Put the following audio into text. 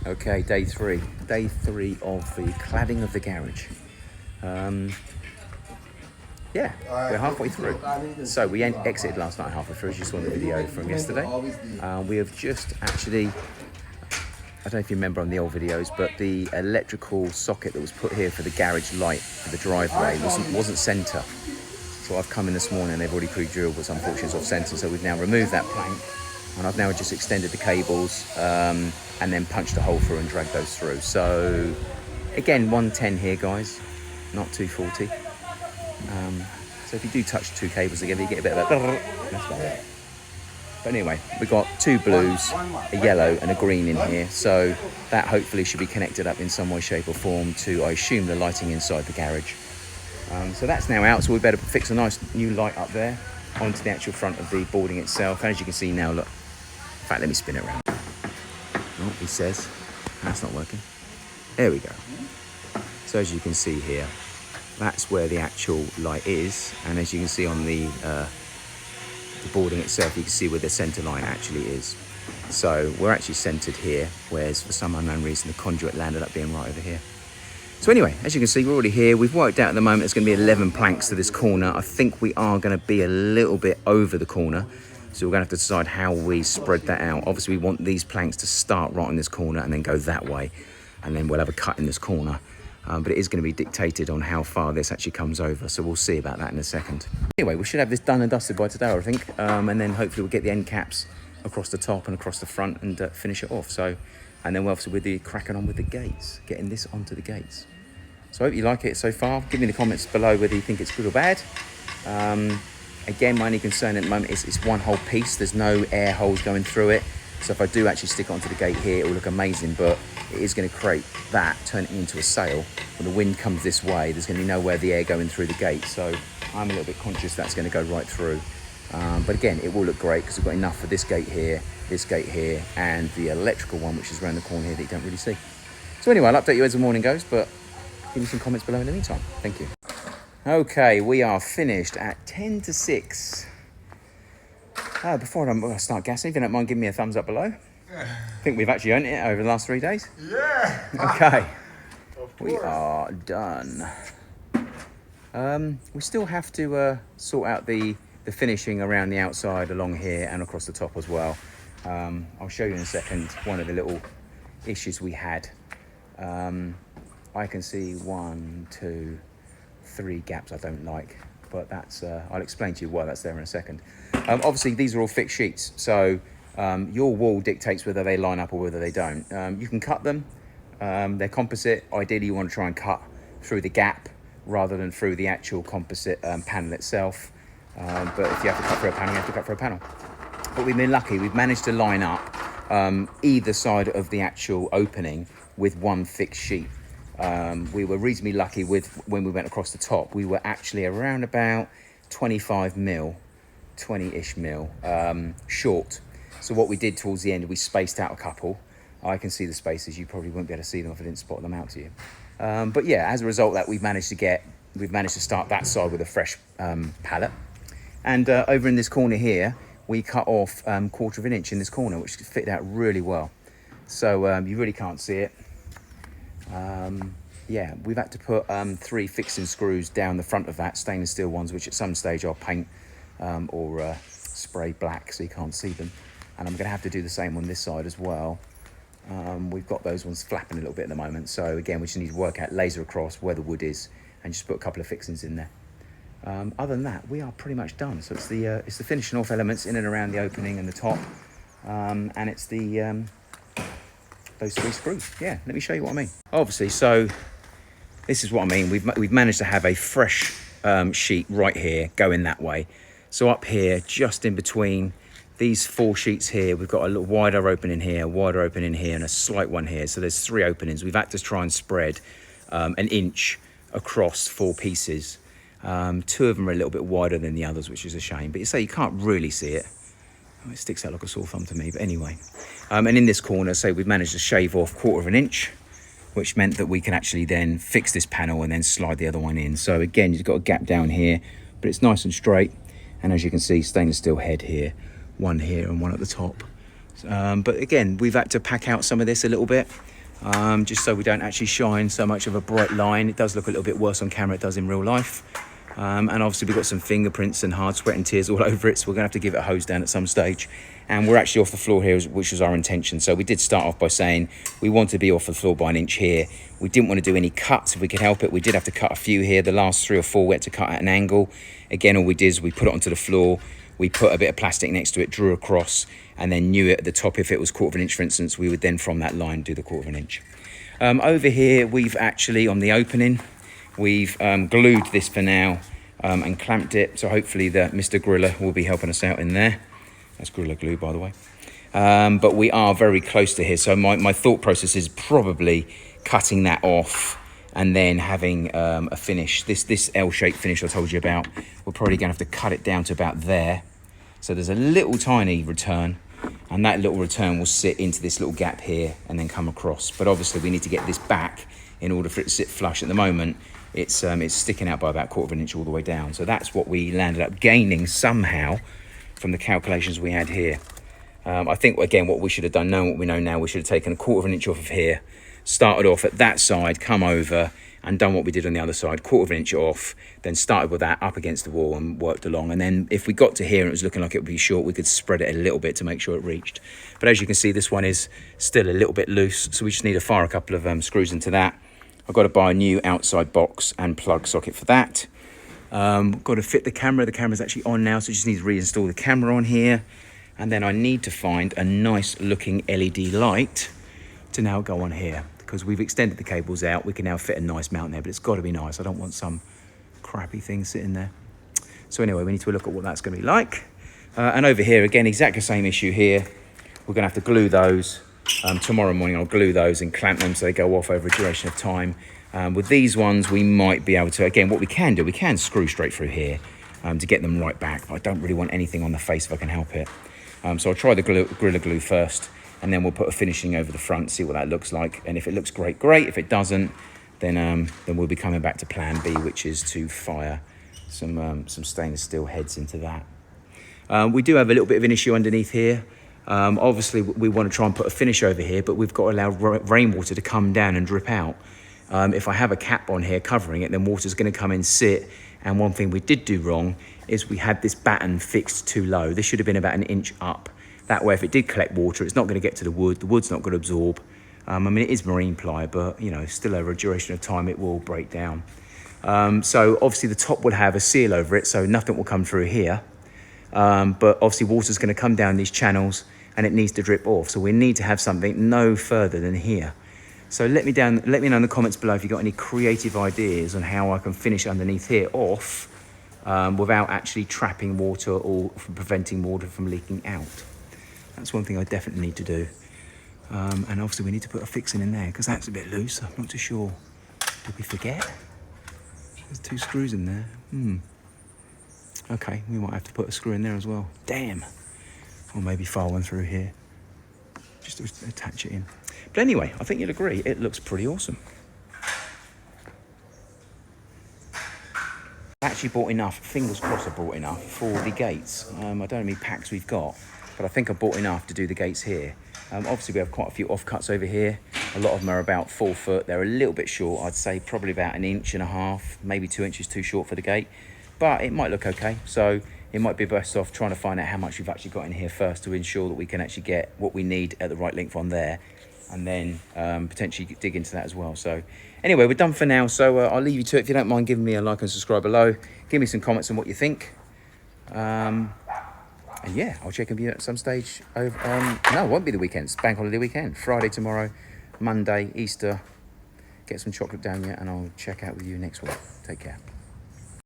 Okay, day three of the cladding of the garage. Yeah, we're halfway through. So we exited last night halfway through, as you saw in the video from yesterday. We have just actually, I don't know if you remember on the old videos, but the electrical socket that was put here for the garage light for the driveway wasn't centre. So I've come in this morning, they've already pre-drilled, but unfortunately it's off centre, so we've now removed that plank, and I've now just extended the cables and then punched a hole through and dragged those through. So again, 110 here, guys, not 240. So if you do touch two cables together, you get a bit of a... That's about it. But anyway, we've got two blues, a yellow and a green in here. So that hopefully should be connected up in some way, shape or form to, I assume, the lighting inside the garage. So that's now out, so we better fix a nice new light up there onto the actual front of the boarding itself. And as you can see now, look, in fact, let me spin it around. Oh, he says, that's not working. There we go. So as you can see here, that's where the actual light is. And as you can see on the boarding itself, you can see where the center line actually is. So we're actually centered here, whereas for some unknown reason, the conduit landed up being right over here. So anyway, as you can see, we're already here. We've worked out at the moment it's going to be 11 planks to this corner. I think we are going to be a little bit over the corner. So we're going to have to decide how we spread that out. Obviously, we want these planks to start right in this corner and then go that way. And then we'll have a cut in this corner. But it is going to be dictated on how far this actually comes over. So we'll see about that in a second. Anyway, we should have this done and dusted by today, I think. And then hopefully we'll get the end caps across the top and across the front and finish it off. So, and then we'll obviously we'll be cracking on with the gates, getting this onto the gates. So I hope you like it so far. Give me in the comments below whether you think it's good or bad. Again, my only concern at the moment is it's one whole piece. There's no air holes going through it. So if I do actually stick it onto the gate here, it will look amazing, but it is going to create that, turn it into a sail. When the wind comes this way, there's going to be nowhere the air going through the gate. So I'm a little bit conscious that's going to go right through. But again, it will look great because we've got enough for this gate here, and the electrical one, which is around the corner here that you don't really see. So anyway, I'll update you as the morning goes, but give me some comments below in the meantime. Thank you. Okay, we are finished at 10 to 6. Before I start gassing, if you don't mind giving me a thumbs up below. I think we've actually earned it over the last 3 days. Yeah. Okay. We are done. We still have to sort out the finishing around the outside along here and across the top as well. I'll show you in a second one of the little issues we had. I can see 1, 2, 3 gaps I don't like, but that's I'll explain to you why that's there in a second. Obviously these are all fixed sheets, so your wall dictates whether they line up or whether they don't. You can cut them, they're composite. Ideally you want to try and cut through the gap rather than through the actual composite panel itself, but if you have to cut through a panel, you have to cut through a panel. But we've been lucky, we've managed to line up either side of the actual opening with one fixed sheet. We were reasonably lucky with when we went across the top. We were actually around about 25 mil, 20-ish mil short. So what we did towards the end, we spaced out a couple. I can see the spaces. You probably wouldn't be able to see them if I didn't spot them out to you. But yeah, as a result of that, we've managed to start that side with a fresh pallet. And over in this corner here, we cut off 1/4 of an inch in this corner, which fitted out really well. So you really can't see it. Yeah, we've had to put 3 fixing screws down the front of that, stainless steel ones, which at some stage I'll paint or spray black so you can't see them. And I'm going to have to do the same on this side as well. We've got those ones flapping a little bit at the moment. So again, we just need to work out laser across where the wood is and just put a couple of fixings in there. Other than that, we are pretty much done. So it's the finishing off elements in and around the opening and the top. And it's the those 3 screws. Yeah, let me show you what I mean. Obviously, so this is what I mean. We've managed to have a fresh sheet right here going that way. So up here, just in between these 4 sheets here, we've got a little wider opening here, a wider opening here, and a slight one here. So there's 3 openings. We've had to try and spread 1 inch across 4 pieces. 2 of them are a little bit wider than the others, which is a shame. But you say you can't really see it. Oh, it sticks out like a sore thumb to me, but anyway. And in this corner, so we've managed to shave off 1/4 of an inch, which meant that we can actually then fix this panel and then slide the other one in. So again, you've got a gap down here, but it's nice and straight. And as you can see, stainless steel head here, one here and one at the top. But again, we've had to pack out some of this a little bit. just so we don't actually shine so much of a bright line. It does look a little bit worse on camera, it does in real life. And obviously we've got some fingerprints and hard sweat and tears all over it, so we're gonna have to give it a hose down at some stage. And we're actually off the floor here, which was our intention. So we did start off by saying we want to be off the floor by 1 inch here. We didn't want to do any cuts if we could help it. We did have to cut a few here. The last 3 or 4 we had to cut at an angle. Again, all we did is we put it onto the floor, we put a bit of plastic next to it, drew across, and then knew it at the top. If it was 1/4 inch, for instance, we would then from that line do the 1/4 inch. Over here, we've actually, on the opening, we've glued this for now and clamped it. So hopefully the Mr. Griller will be helping us out in there. That's Gorilla Glue, by the way. But we are very close to here. So my thought process is probably cutting that off and then having a finish. This L-shaped finish I told you about, we're probably going to have to cut it down to about there. So there's a little tiny return, and that little return will sit into this little gap here and then come across. But obviously we need to get this back in order for it to sit flush. At the moment, it's sticking out by about 1/4 inch all the way down. So that's what we landed up gaining somehow from the calculations we had here. I think, again, what we should have done, knowing what we know now, we should have taken 1/4 inch off of here, started off at that side, come over and done what we did on the other side, 1/4 inch off, then started with that up against the wall and worked along. And then if we got to here and it was looking like it would be short, we could spread it a little bit to make sure it reached. But as you can see, this one is still a little bit loose, so we just need to fire a couple of screws into that. I've got to buy a new outside box and plug socket for that. Got to fit the camera. The camera's actually on now, so I just need to reinstall the camera on here. And then I need to find a nice looking LED light to now go on here, because we've extended the cables out. We can now fit a nice mount there, but it's got to be nice. I don't want some crappy thing sitting there. So anyway, we need to look at what that's going to be like. And over here, again, exactly the same issue here. We're going to have to glue those. Tomorrow morning I'll glue those and clamp them so they go off over a duration of time. With these ones, we might be able to, again, what we can do, we can screw straight through here to get them right back. I don't really want anything on the face if I can help it. So I'll try the Gorilla Glue first, and then we'll put a finishing over the front, see what that looks like. And if it looks great, great. If it doesn't, then we'll be coming back to plan B, which is to fire some stainless steel heads into that. We do have a little bit of an issue underneath here. Obviously, we want to try and put a finish over here, but we've got to allow rainwater to come down and drip out. If I have a cap on here covering it, then water's going to come in, sit. And one thing we did do wrong is we had this batten fixed too low. This should have been about 1 inch up. That way, if it did collect water, it's not going to get to the wood. The wood's not going to absorb. I mean, it is marine ply, but, you know, still over a duration of time, it will break down. So obviously, the top will have a seal over it, so nothing will come through here. But obviously, water's going to come down these channels, and it needs to drip off. So we need to have something no further than here. So let me know in the comments below if you've got any creative ideas on how I can finish underneath here off without actually trapping water or preventing water from leaking out. That's one thing I definitely need to do. And obviously we need to put a fixing in there because that's a bit loose. I'm not too sure. Did we forget? There's 2 screws in there. Okay, we might have to put a screw in there as well. Damn. Or maybe file one through here. Just to attach it in. But anyway, I think you'll agree, it looks pretty awesome. I actually bought enough, fingers crossed I bought enough for the gates. I don't know how many packs we've got, but I think I bought enough to do the gates here. Obviously we have quite a few offcuts over here. A lot of them are about 4 foot. They're a little bit short. I'd say probably about 1.5 inches, maybe 2 inches too short for the gate, but it might look okay. So it might be best off trying to find out how much we've actually got in here first to ensure that we can actually get what we need at the right length on there, and then potentially dig into that as well. So anyway, we're done for now. So I'll leave you to it. If you don't mind giving me a like and subscribe below, give me some comments on what you think. And yeah, I'll check in with you at some stage over, no, it won't be the weekend. It's bank holiday weekend. Friday tomorrow, Monday, Easter. Get some chocolate down here, and I'll check out with you next week. Take care.